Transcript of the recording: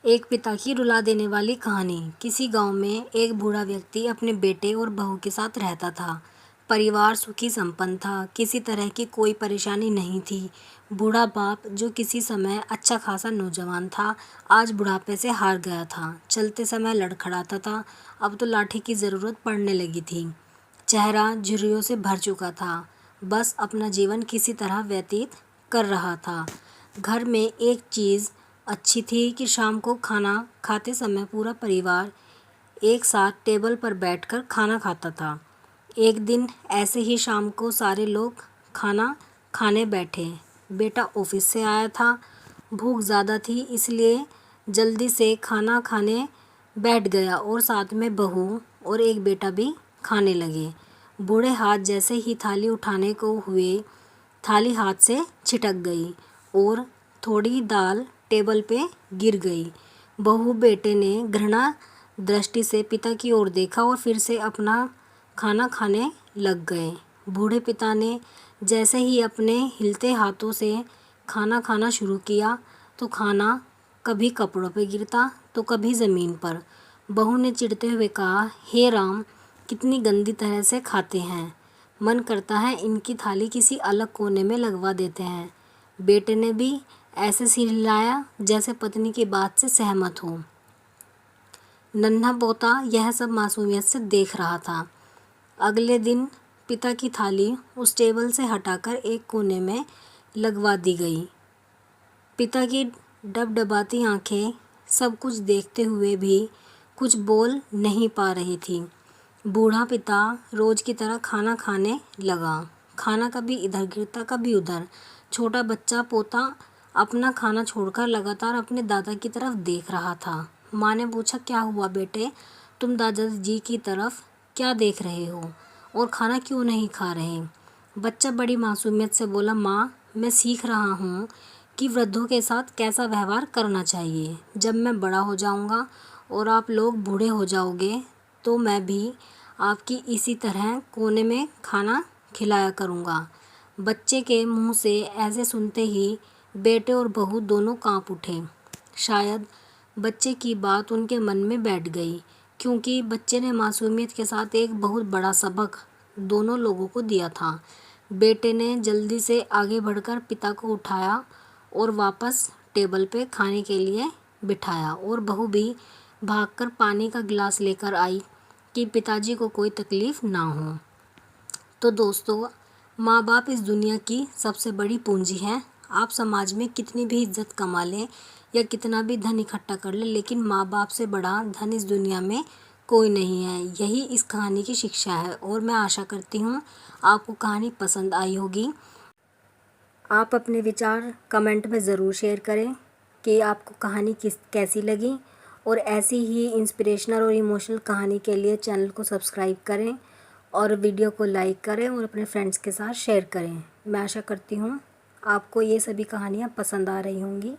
एक पिता की रुला देने वाली कहानी। किसी गांव में एक बूढ़ा व्यक्ति अपने बेटे और बहू के साथ रहता था। परिवार सुखी संपन्न था, किसी तरह की कोई परेशानी नहीं थी। बूढ़ा बाप, जो किसी समय अच्छा खासा नौजवान था, आज बुढ़ापे से हार गया था। चलते समय लड़खड़ाता था, अब तो लाठी की ज़रूरत पड़ने लगी थी। चेहरा झुर्रियों से भर चुका था, बस अपना जीवन किसी तरह व्यतीत कर रहा था। घर में एक चीज़ अच्छी थी कि शाम को खाना खाते समय पूरा परिवार एक साथ टेबल पर बैठकर खाना खाता था। एक दिन ऐसे ही शाम को सारे लोग खाना खाने बैठे। बेटा ऑफिस से आया था, भूख ज़्यादा थी, इसलिए जल्दी से खाना खाने बैठ गया और साथ में बहू और एक बेटा भी खाने लगे। बूढ़े हाथ जैसे ही थाली उठाने को हुए, थाली हाथ से छिटक गई और थोड़ी दाल टेबल पे गिर गई। बहू बेटे ने घृणा दृष्टि से पिता की ओर देखा और फिर से अपना खाना खाने लग गए। बूढ़े पिता ने जैसे ही अपने हिलते हाथों से खाना खाना शुरू किया तो खाना कभी कपड़ों पे गिरता तो कभी ज़मीन पर। बहू ने चिढ़ते हुए कहा, हे राम, कितनी गंदी तरह से खाते हैं, मन करता है इनकी थाली किसी अलग कोने में लगवा देते हैं। बेटे ने भी ऐसे सिर हिलाया जैसे पत्नी की बात से सहमत हो। नन्हा पोता यह सब मासूमियत से देख रहा था। अगले दिन पिता की थाली उस टेबल से हटाकर एक कोने में लगवा दी गई। पिता की डबडबाती आंखें सब कुछ देखते हुए भी कुछ बोल नहीं पा रही थी। बूढ़ा पिता रोज की तरह खाना खाने लगा। खाना कभी इधर गिरता कभी उधर। छोटा बच्चा पोता अपना खाना छोड़कर लगातार अपने दादा की तरफ देख रहा था। माँ ने पूछा, क्या हुआ बेटे, तुम दादाजी की तरफ क्या देख रहे हो और खाना क्यों नहीं खा रहे? बच्चा बड़ी मासूमियत से बोला, माँ, मैं सीख रहा हूँ कि वृद्धों के साथ कैसा व्यवहार करना चाहिए। जब मैं बड़ा हो जाऊँगा और आप लोग बूढ़े हो जाओगे तो मैं भी आपकी इसी तरह कोने में खाना खिलाया करूँगा। बच्चे के मुंह से ऐसे सुनते ही बेटे और बहू दोनों कांप उठे। शायद बच्चे की बात उनके मन में बैठ गई, क्योंकि बच्चे ने मासूमियत के साथ एक बहुत बड़ा सबक दोनों लोगों को दिया था। बेटे ने जल्दी से आगे बढ़कर पिता को उठाया और वापस टेबल पे खाने के लिए बिठाया और बहू भी भागकर पानी का गिलास लेकर आई कि पिताजी को कोई तकलीफ़ ना हो। तो दोस्तों, माँ बाप इस दुनिया की सबसे बड़ी पूंजी है। आप समाज में कितनी भी इज्जत कमा लें या कितना भी धन इकट्ठा कर लें, लेकिन माँ बाप से बड़ा धन इस दुनिया में कोई नहीं है। यही इस कहानी की शिक्षा है और मैं आशा करती हूँ आपको कहानी पसंद आई होगी। आप अपने विचार कमेंट में ज़रूर शेयर करें कि आपको कहानी कैसी लगी, और ऐसी ही इंस्पिरेशनल और इमोशनल कहानी के लिए चैनल को सब्सक्राइब करें और वीडियो को लाइक करें और अपने फ्रेंड्स के साथ शेयर करें। मैं आशा करती हूँ आपको ये सभी कहानियाँ पसंद आ रही होंगी।